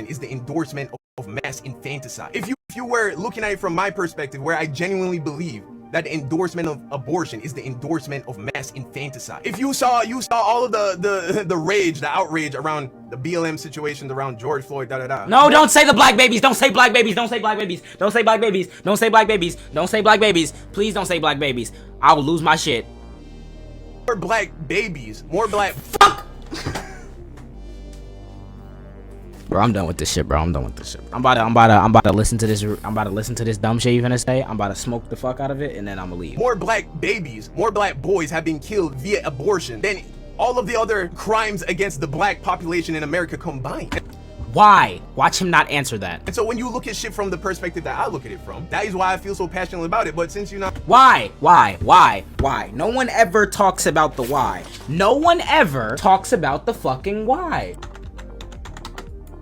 is the endorsement of mass infanticide. If you were looking at it from my perspective, where I genuinely believe that the endorsement of abortion is the endorsement of mass infanticide. If you saw all of the rage, the outrage around the BLM situations around George Floyd, No, don't say the black babies. Don't say black babies. Don't say black babies. Don't say black babies. Don't say black babies. Don't say black babies. Please don't say black babies. I will lose my shit. More black babies. More black. Fuck. Bro, I'm done with this shit, bro. I'm done with this shit. I'm about to listen to this. I'm about to listen to this dumb shit you're gonna say. I'm about to smoke the fuck out of it, and then I'm gonna leave. More black babies, more black boys have been killed via abortion than all of the other crimes against the black population in America combined. Why? Watch him not answer that. And so when you look at shit from the perspective that I look at it from, that is why I feel so passionate about it. But since you're not... Why? No one ever talks about the why. No one ever talks about the fucking why.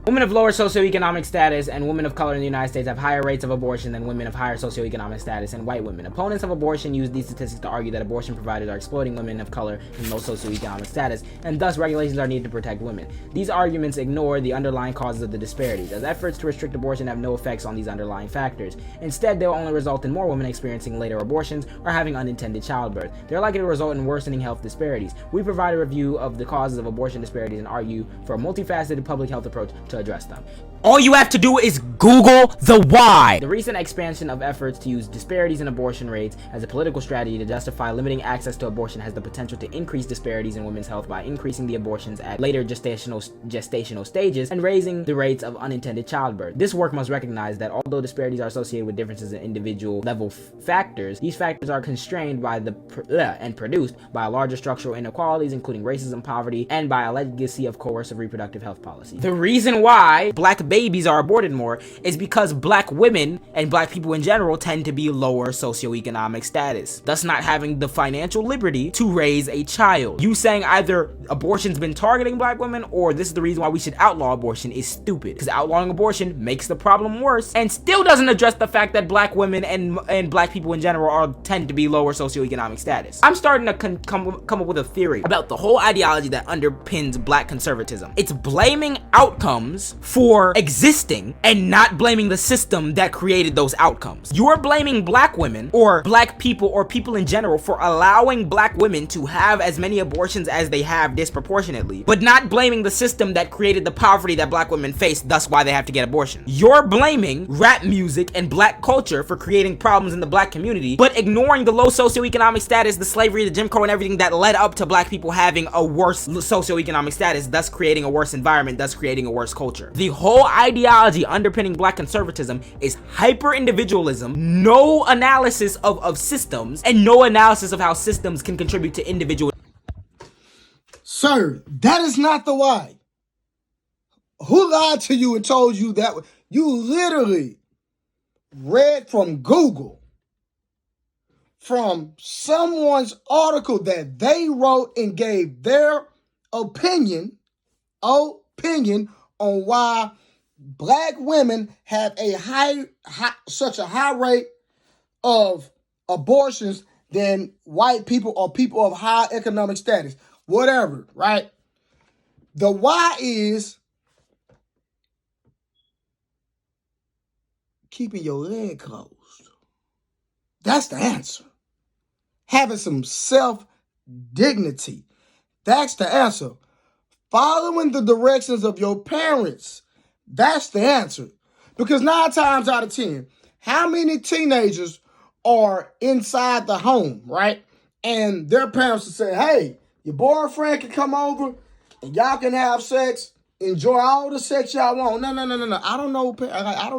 Women of lower socioeconomic status and women of color in the United States have higher rates of abortion than women of higher socioeconomic status and white women. Opponents of abortion use these statistics to argue that abortion providers are exploiting women of color in low socioeconomic status, and thus regulations are needed to protect women. These arguments ignore the underlying causes of the disparities, as efforts to restrict abortion have no effects on these underlying factors. Instead, they will only result in more women experiencing later abortions or having unintended childbirth. They're likely to result in worsening health disparities. We provide a review of the causes of abortion disparities and argue for a multifaceted public health approach to address them. All you have to do is Google the why. The recent expansion of efforts to use disparities in abortion rates as a political strategy to justify limiting access to abortion has the potential to increase disparities in women's health by increasing the abortions at later gestational stages and raising the rates of unintended childbirth. This work must recognize that although disparities are associated with differences in individual level factors, these factors are constrained by and produced by larger structural inequalities, including racism, poverty, and by a legacy of coercive reproductive health policy. The reason why black babies are aborted more is because black women and black people in general tend to be lower socioeconomic status, thus not having the financial liberty to raise a child. You saying either abortion's been targeting black women or this is the reason why we should outlaw abortion is stupid, because outlawing abortion makes the problem worse and still doesn't address the fact that black women and black people in general tend to be lower socioeconomic status. I'm starting to come up with a theory about the whole ideology that underpins black conservatism. It's blaming outcomes for existing and not blaming the system that created those outcomes. You're blaming black women or black people or people in general for allowing black women to have as many abortions as they have disproportionately, but not blaming the system that created the poverty that black women face, thus why they have to get abortion. You're blaming rap music and black culture for creating problems in the black community, but ignoring the low socioeconomic status, the slavery, the Jim Crow, and everything that led up to black people having a worse socioeconomic status, thus creating a worse environment, thus creating a worse culture. The whole ideology underpinning black conservatism is hyper individualism, no analysis of systems, and no analysis of how systems can contribute to individual. Sir, that is not the why. Who lied to you and told you that? You literally read from Google, from someone's article that they wrote and gave their opinion on why black women have such a high rate of abortions than white people or people of high economic status. Whatever, right? The why is keeping your leg closed. That's the answer. Having some self-dignity. That's the answer. Following the directions of your parents. That's the answer. Because 9 times out of 10, how many teenagers are inside the home, right? And their parents will say, hey, your boyfriend can come over and y'all can have sex, enjoy all the sex y'all want. No. I don't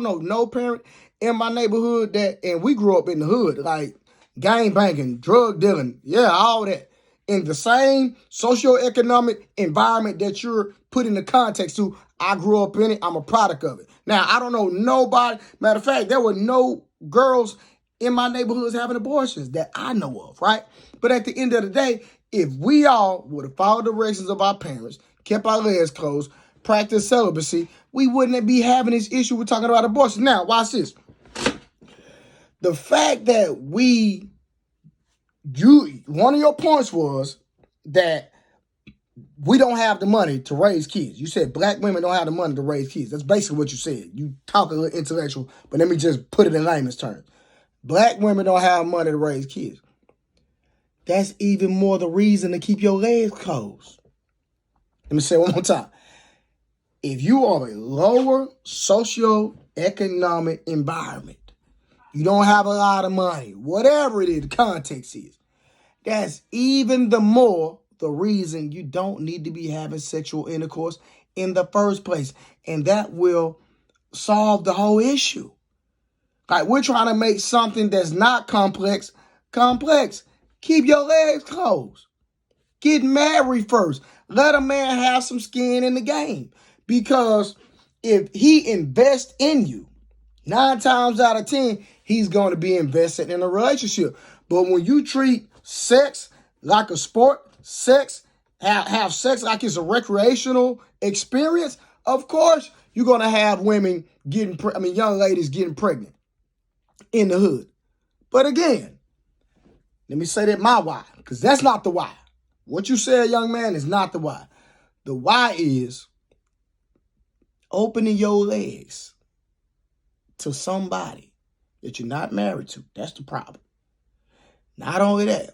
know no parent in my neighborhood and we grew up in the hood, like gang banging, drug dealing, yeah, all that. In the same socioeconomic environment that you're put in the context to, I grew up in it, I'm a product of it. Now, I don't know nobody. Matter of fact, there were no girls in my neighborhoods having abortions that I know of, right? But at the end of the day, if we all would have followed the directions of our parents, kept our legs closed, practiced celibacy, we wouldn't be having this issue we're talking about abortion. Now, watch this. The fact that one of your points was that we don't have the money to raise kids. You said black women don't have the money to raise kids. That's basically what you said. You talk a little intellectual, but let me just put it in layman's terms. Black women don't have money to raise kids. That's even more the reason to keep your legs closed. Let me say it one more time. If you are a lower socioeconomic environment, you don't have a lot of money, whatever it is, the context is, that's even the more the reason you don't need to be having sexual intercourse in the first place. And that will solve the whole issue. Like, we're trying to make something that's not complex. Keep your legs closed. Get married first. Let a man have some skin in the game. Because if he invests in you, 9 times out of 10, he's going to be invested in a relationship. But when you treat sex like a sport, have sex like it's a recreational experience, of course you're going to have women young ladies getting pregnant in the hood. But again, let me say that my why, because that's not the why. What you said, young man, is not the why. The why is opening your legs to somebody that you're not married to. That's the problem. Not only that,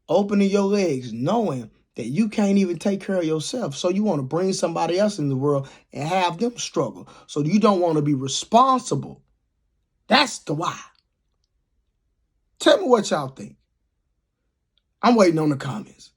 opening your legs knowing that you can't even take care of yourself. So you want to bring somebody else in the world and have them struggle. So you don't want to be responsible. That's the why. Tell me what y'all think. I'm waiting on the comments.